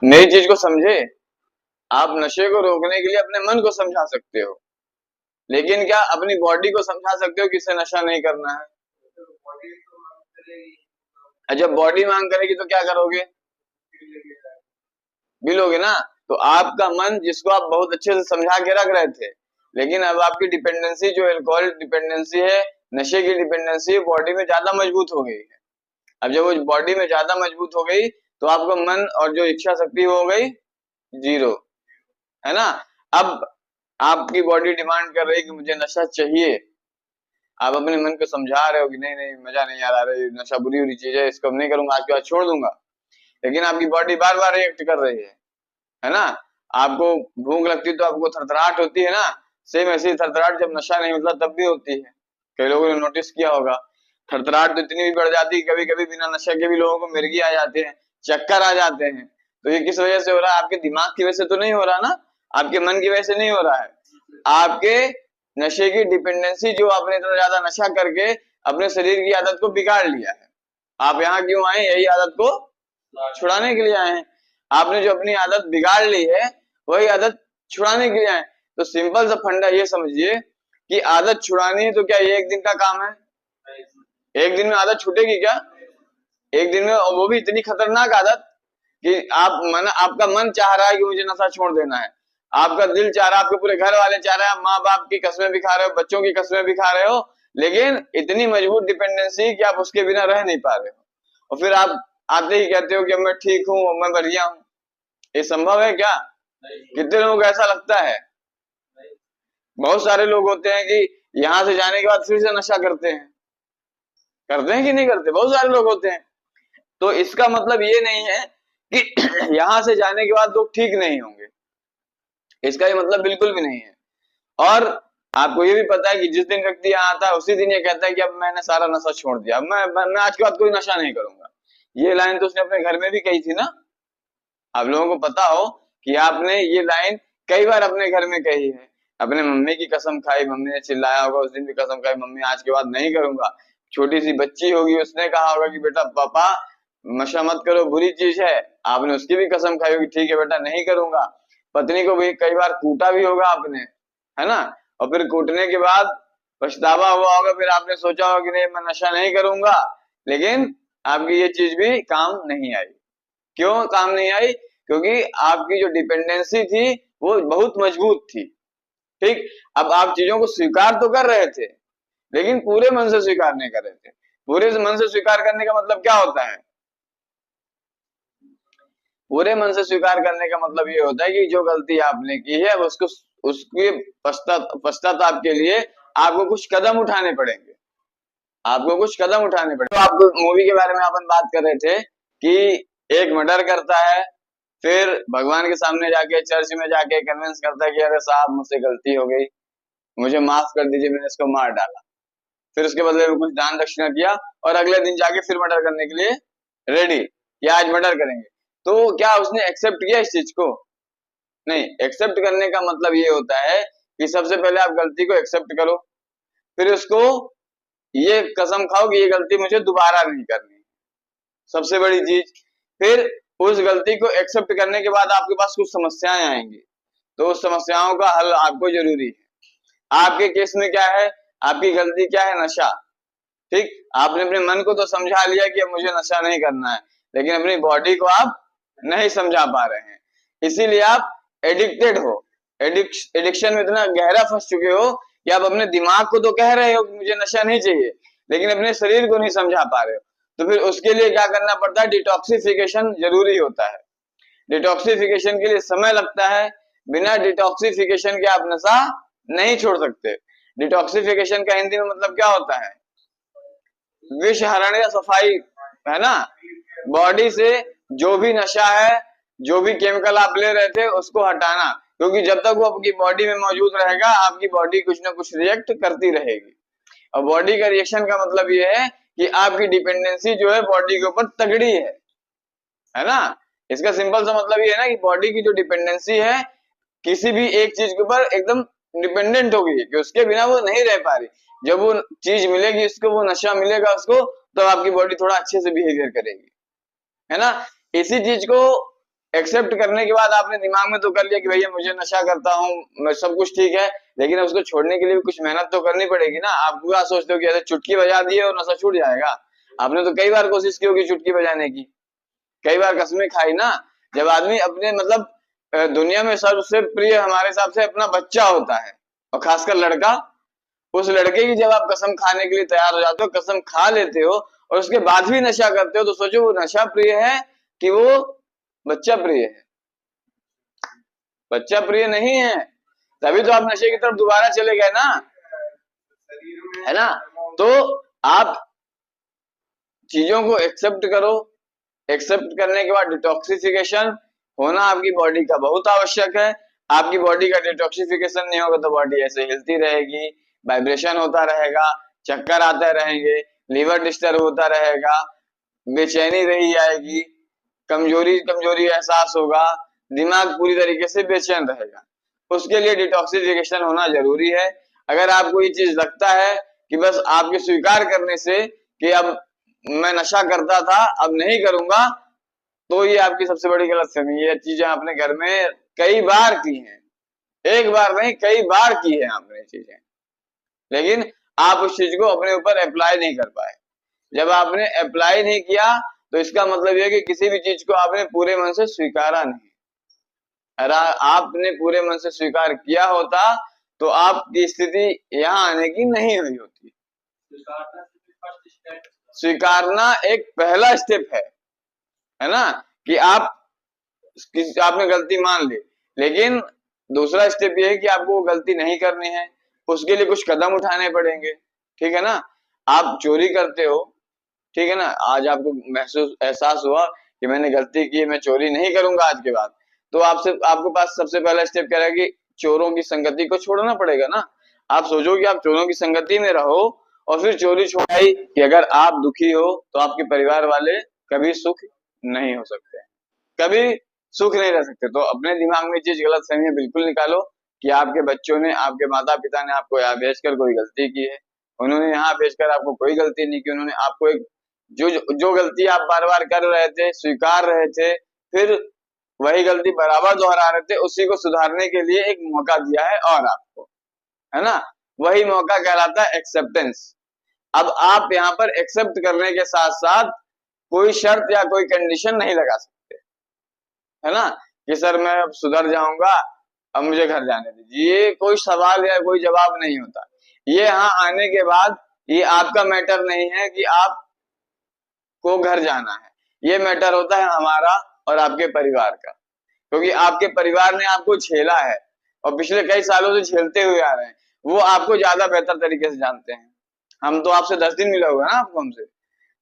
नई चीज को समझे। आप नशे को रोकने के लिए अपने मन को समझा सकते हो, लेकिन क्या अपनी बॉडी को समझा सकते हो कि इसे नशा नहीं करना है? जब बॉडी मांग करेगी तो क्या करोगे? पी लोगे ना। तो आपका मन, जिसको आप बहुत अच्छे से समझा के रख रहे थे, लेकिन अब आपकी डिपेंडेंसी जो अल्कोहल डिपेंडेंसी है, नशे की डिपेंडेंसी है, बॉडी में ज्यादा मजबूत हो गई है। अब जब वो बॉडी में ज्यादा मजबूत हो गई तो आपका मन और जो इच्छा शक्ति हो गई जीरो, है ना। अब आपकी बॉडी डिमांड कर रही है कि मुझे नशा चाहिए। आप अपने मन को समझा रहे हो कि नहीं नहीं मजा नहीं आ रहा है, नशा बुरी बुरी चीज है, इसको नहीं करूंगा, आज के बाद छोड़ दूंगा। लेकिन आपकी बॉडी बार बार रिएक्ट कर रही है ना। आपको भूख लगती है तो आपको थरथराहट होती है ना, सेम ऐसी थरथराहट जब नशा नहीं होता तब भी होती है। कई लोगों ने नोटिस किया होगा। थरथराहट तो इतनी भी बढ़ जाती है, कभी कभी बिना नशे के भी लोगों को मिर्गी आ जाते हैं, चक्कर आ जाते हैं। तो ये किस वजह से हो रहा है? आपके दिमाग की वजह से तो नहीं हो रहा ना, आपके मन की वजह से नहीं हो रहा है। आपके नशे की डिपेंडेंसी, जो आपने इतना ज्यादा नशा करके अपने शरीर की आदत को बिगाड़ लिया है। आप यहाँ क्यों आए? यही आदत को छुड़ाने के लिए आए हैं। आपने जो अपनी आदत बिगाड़ ली है वही आदत छुड़ाने के लिए आए। तो सिंपल सा फंडा ये समझिए कि आदत छुड़ानी है तो क्या ये एक दिन का काम है? एक दिन में आदत छूटेगी क्या? एक दिन में, और वो भी इतनी खतरनाक आदत कि आपका मन चाह रहा है कि मुझे नशा छोड़ देना है, आपका दिल चाह रहा है, आपके पूरे घर वाले चाह रहे हैं, माँ बाप की कस्में भी खा रहे हो, बच्चों की कस्में भी खा रहे हो, लेकिन इतनी मजबूत डिपेंडेंसी कि आप उसके बिना रह नहीं पा रहे हो। और फिर आप आते ही कहते हो कि मैं ठीक हूँ, मैं बढ़िया हूँ। ये संभव है क्या? कितने लोगों को ऐसा लगता है? बहुत सारे लोग होते हैं कि यहाँ से जाने के बाद फिर से नशा करते हैं कि नहीं करते? बहुत सारे लोग होते हैं। तो इसका मतलब ये नहीं है कि यहाँ से जाने के बाद लोग ठीक नहीं होंगे, इसका ये मतलब बिल्कुल भी नहीं है। और आपको ये भी पता है कि जिस दिन व्यक्ति यहाँ आता है उसी दिन ये कहता है कि अब मैंने सारा नशा छोड़ दिया, मैं आज के बाद कोई नशा नहीं करूंगा। ये लाइन तो उसने अपने घर में भी कही थी ना। आप लोगों को पता हो कि आपने ये लाइन कई बार अपने घर में कही है। अपने मम्मी की कसम खाई, मम्मी ने चिल्लाया होगा, उस दिन भी कसम खाई, मम्मी आज के बाद नहीं करूंगा। छोटी सी बच्ची होगी, उसने कहा होगा कि बेटा पापा नशा मत करो, बुरी चीज है, आपने उसकी भी कसम खाई होगी, ठीक है बेटा नहीं करूंगा। पत्नी को भी कई बार कूटा भी होगा आपने, है ना। और फिर कूटने के बाद पछतावा हुआ होगा, फिर आपने सोचा होगा कि नहीं मैं नशा नहीं करूंगा, लेकिन आपकी ये चीज भी काम नहीं आई। क्यों काम नहीं आई? क्योंकि आपकी जो डिपेंडेंसी थी वो बहुत मजबूत थी। ठीक। अब आप चीजों को स्वीकार तो कर रहे थे, लेकिन पूरे मन से स्वीकार नहीं कर रहे थे। पूरे मन से स्वीकार करने का मतलब क्या होता है? पूरे मन से स्वीकार करने का मतलब ये होता है कि जो गलती आपने की है उसको, उसके पश्चाताप के लिए आपको कुछ कदम उठाने पड़ेंगे। आपको कुछ कदम उठाने पड़ेंगे। तो आपको मूवी के बारे में अपन बात कर रहे थे कि एक मर्डर करता है, फिर भगवान के सामने जाके, चर्च में जाके कन्विंस करता है कि अरे साहब मुझसे गलती हो गई, मुझे माफ कर दीजिए, मैंने इसको मार डाला। फिर उसके बदले में कुछ दान दक्षिणा किया और अगले दिन जाके फिर मर्डर करने के लिए रेडी, या आज मर्डर करेंगे। तो क्या उसने एक्सेप्ट किया इस चीज को? नहीं। एक्सेप्ट करने का मतलब ये होता है कि सबसे पहले आप गलती को एक्सेप्ट करो, फिर उसको ये कसम खाओ कि ये गलती मुझे दोबारा नहीं करनी, सबसे बड़ी चीज। फिर उस गलती को एक्सेप्ट करने के बाद आपके पास कुछ समस्याएं आएंगी, तो उस समस्याओं का हल आपको जरूरी है। आपके केस में क्या है? आपकी गलती क्या है? नशा। ठीक। आपने अपने मन को तो समझा लिया कि अब मुझे नशा नहीं करना है, लेकिन अपनी बॉडी को आप नहीं समझा पा रहे हैं, इसीलिए आप एडिक्टेड हो। एडिक्शन में इतना गहरा फंस चुके हो कि आप अपने दिमाग को तो कह रहे हो कि मुझे नशा नहीं चाहिए, लेकिन अपने शरीर को नहीं समझा पा रहे हो। तो फिर उसके लिए क्या करना पड़ता है? डिटॉक्सिफिकेशन जरूरी होता है। डिटॉक्सिफिकेशन के लिए समय लगता है, बिना डिटॉक्सिफिकेशन के आप नशा नहीं छोड़ सकते। डिटॉक्सिफिकेशन का हिंदी में मतलब क्या होता है? विष हरण या सफाई, है ना। बॉडी से जो भी नशा है, जो भी केमिकल आप ले रहे थे उसको हटाना, क्योंकि जब तक वो आपकी बॉडी में मौजूद रहेगा आपकी बॉडी कुछ ना कुछ रिएक्ट करती रहेगी। और बॉडी का रिएक्शन का मतलब ये है कि आपकी डिपेंडेंसी जो है बॉडी के ऊपर तगड़ी है ना। इसका सिंपल सा मतलब ये है ना कि बॉडी की जो डिपेंडेंसी है किसी भी एक चीज के ऊपर एकदम डिपेंडेंट हो गई है कि उसके बिना वो नहीं रह पा रही। जब वो चीज मिलेगी उसको, वो नशा मिलेगा उसको, तो आपकी बॉडी थोड़ा अच्छे से बिहेवियर करेगी, है ना। इसी चीज को एक्सेप्ट करने के बाद आपने दिमाग में तो कर लिया कि भैया मुझे नशा करता हूँ, मैं सब कुछ ठीक है, लेकिन उसको छोड़ने के लिए भी कुछ मेहनत तो करनी पड़ेगी ना। आप पूरा सोचते हो कि ऐसे चुटकी बजा दिए और नशा छूट जाएगा। आपने तो कई बार कोशिश की होगी चुटकी बजाने की, कई बार कसमें खाई ना। जब आदमी अपने मतलब दुनिया में सबसे प्रिय हमारे हिसाब से अपना बच्चा होता है, और खासकर लड़का, उस लड़के की जब आप कसम खाने के लिए तैयार हो जाते हो, कसम खा लेते हो और उसके बाद भी नशा करते हो, तो सोचो वो नशा प्रिय है कि वो बच्चा प्रिय है। बच्चा प्रिय नहीं है, तभी तो आप नशे की तरफ दोबारा चले गए ना, है ना। तो आप चीजों को एक्सेप्ट करो, एक्सेप्ट करने के बाद डिटॉक्सिफिकेशन होना आपकी बॉडी का बहुत आवश्यक है। आपकी बॉडी का डिटॉक्सिफिकेशन नहीं होगा तो बॉडी ऐसे हिलती रहेगी, वाइब्रेशन होता रहेगा, चक्कर आते रहेंगे, लीवर डिस्टर्ब होता रहेगा, बेचैनी रही जाएगी, कमजोरी कमजोरी एहसास होगा, दिमाग पूरी तरीके से बेचैन रहेगा। उसके लिए डिटॉक्सिफिकेशन होना जरूरी है। अगर आपको ये चीज लगता है कि बस आपके स्वीकार करने से कि अब मैं नशा करता था अब नहीं करूंगा, तो ये आपकी सबसे बड़ी गलतफहमी है। चीजें आपने घर में कई बार की हैं, एक बार नहीं कई बार की है आपने चीजें, लेकिन आप उस चीज को अपने ऊपर अप्लाई नहीं कर पाए। जब आपने अप्लाई नहीं किया तो इसका मतलब यह कि किसी भी चीज को आपने पूरे मन से स्वीकारा नहीं। अगर आपने पूरे मन से स्वीकार किया होता तो आपकी स्थिति यहाँ आने की नहीं हुई होती। स्वीकारना एक पहला स्टेप है ना, कि आपने गलती मान ली, लेकिन दूसरा स्टेप ये है कि आपको वो गलती नहीं करनी है, उसके लिए कुछ कदम उठाने पड़ेंगे, ठीक है ना। आप चोरी करते हो, ठीक है ना, आज आपको एहसास हुआ कि मैंने गलती की, मैं चोरी नहीं करूंगा आज के बाद, तो आपके पास सबसे पहला स्टेप क्या रहेगा कि चोरों की संगति को छोड़ना पड़ेगा ना। आप सोचो कि आप चोरों की संगति में रहो और फिर चोरी छोड़ाई, कि अगर आप दुखी हो तो आपके परिवार वाले कभी सुख नहीं हो सकते, कभी सुख नहीं रह सकते। तो अपने दिमाग में चीज गलत फहमी बिल्कुल निकालो कि आपके बच्चों ने, आपके माता पिता ने आपको यहाँ भेजकर कोई गलती की है। उन्होंने यहाँ भेजकर आपको कोई गलती नहीं की, उन्होंने आपको एक जो गलती आप बार बार कर रहे थे, स्वीकार रहे थे, फिर वही गलती बराबर दोहरा रहे थे, उसी को सुधारने के लिए एक मौका दिया है और आपको, है ना। वही मौका कहलाता है एक्सेप्टेंस। अब आप यहाँ पर एक्सेप्ट करने के साथ साथ कोई शर्त या कोई कंडीशन नहीं लगा सकते, है ना, कि सर मैं अब सुधर जाऊंगा, अब मुझे घर जाने दीजिए। ये कोई सवाल या कोई जवाब नहीं होता। ये यहाँ आने के बाद ये आपका मैटर नहीं है कि आप को घर जाना है, ये मैटर होता है हमारा और आपके परिवार का, क्योंकि आपके परिवार ने आपको झेला है और पिछले कई सालों से झेलते हुए आ रहे हैं, वो आपको ज्यादा बेहतर तरीके से जानते हैं। हम तो आपसे 10 दिन मिले हुए ना, आपको हमसे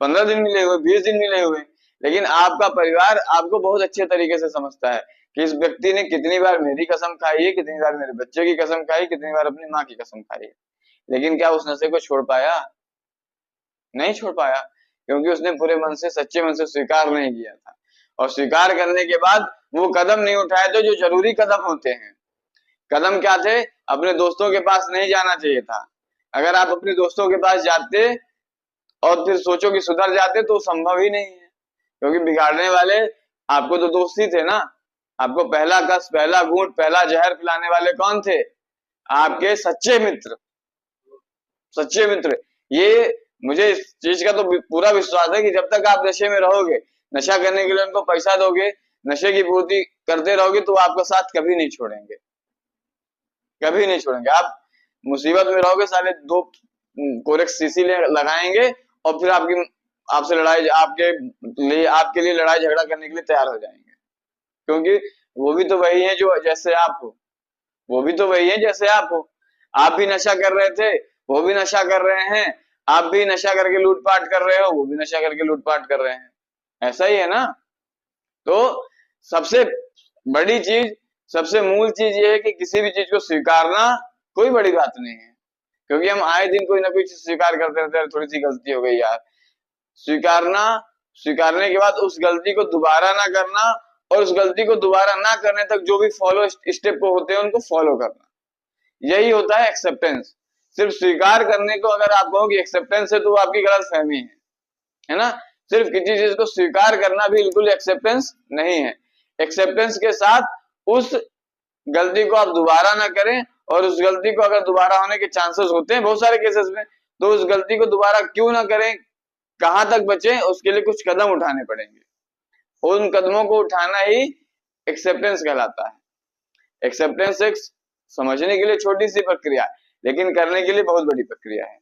15 दिन मिले हुए, 20 दिन मिले हुए, लेकिन आपका परिवार आपको बहुत अच्छे तरीके से समझता है कि इस व्यक्ति ने कितनी बार मेरी कसम खाई है, कितनी बार मेरे बच्चे की कसम खाई, कितनी बार अपनी माँ की कसम खाई है। लेकिन क्या उस नशे को छोड़ पाया? नहीं छोड़ पाया, क्योंकि उसने पूरे मन से, सच्चे मन से स्वीकार नहीं किया था। और स्वीकार करने के बाद वो कदम नहीं उठाए थे जो जरूरी कदम होते हैं। कदम क्या थे? अपने दोस्तों के पास नहीं जाना चाहिए था। अगर आप अपने दोस्तों के पास जाते और फिर सोचो कि सुधर जाते तो संभव ही नहीं है, क्योंकि बिगाड़ने वाले आपको तो दोस्त ही थे ना। आपको पहला कस, पहला घूंट, पहला जहर पिलाने वाले कौन थे? आपके सच्चे मित्र, सच्चे मित्र। ये मुझे इस चीज का तो पूरा विश्वास है कि जब तक आप नशे में रहोगे, नशा करने के लिए उनको पैसा दोगे, नशे की पूर्ति करते रहोगे, तो आपका साथ कभी नहीं छोड़ेंगे, कभी नहीं छोड़ेंगे। आप मुसीबत में रहोगे, साले 2 कोरेक्स सीसी लगाएंगे और फिर आपसे लड़ाई, आपके लिए लड़ाई झगड़ा करने के लिए तैयार हो जाएंगे, क्योंकि वो भी तो वही है जो जैसे आप हो, वो भी तो वही है जैसे आप हो। आप भी नशा कर रहे थे, वो भी नशा कर रहे हैं, आप भी नशा करके लूटपाट कर रहे हो, वो भी नशा करके लूटपाट कर रहे हैं, ऐसा ही है ना। तो सबसे बड़ी चीज, सबसे मूल चीज ये है कि किसी भी चीज को स्वीकारना कोई बड़ी बात नहीं है, क्योंकि हम आए दिन कोई ना कोई चीज स्वीकार करते रहते हैं, थोड़ी सी गलती हो गई यार, स्वीकारना, स्वीकारने के बाद उस गलती को दोबारा ना करना, और उस गलती को दोबारा ना करने तक जो भी फॉलो स्टेप होते हैं उनको फॉलो करना, यही होता है एक्सेप्टेंस। सिर्फ स्वीकार करने को अगर आप कहो कि एक्सेप्टेंस है तो वो आपकी गलत फहमी है ना। सिर्फ किसी चीज को स्वीकार करना भी बिल्कुल एक्सेप्टेंस नहीं है। एक्सेप्टेंस के साथ उस गलती को आप दोबारा ना करें, और उस गलती को अगर दोबारा होने के चांसेस होते हैं बहुत सारे केसेस में, तो उस गलती को दोबारा क्यों ना करें, कहां तक बचें, उसके लिए कुछ कदम उठाने पड़ेंगे। उन कदमों को उठाना ही एक्सेप्टेंस कहलाता है। एक्सेप्टेंस एक समझने के लिए छोटी सी प्रक्रिया है, लेकिन करने के लिए बहुत बड़ी प्रक्रिया है।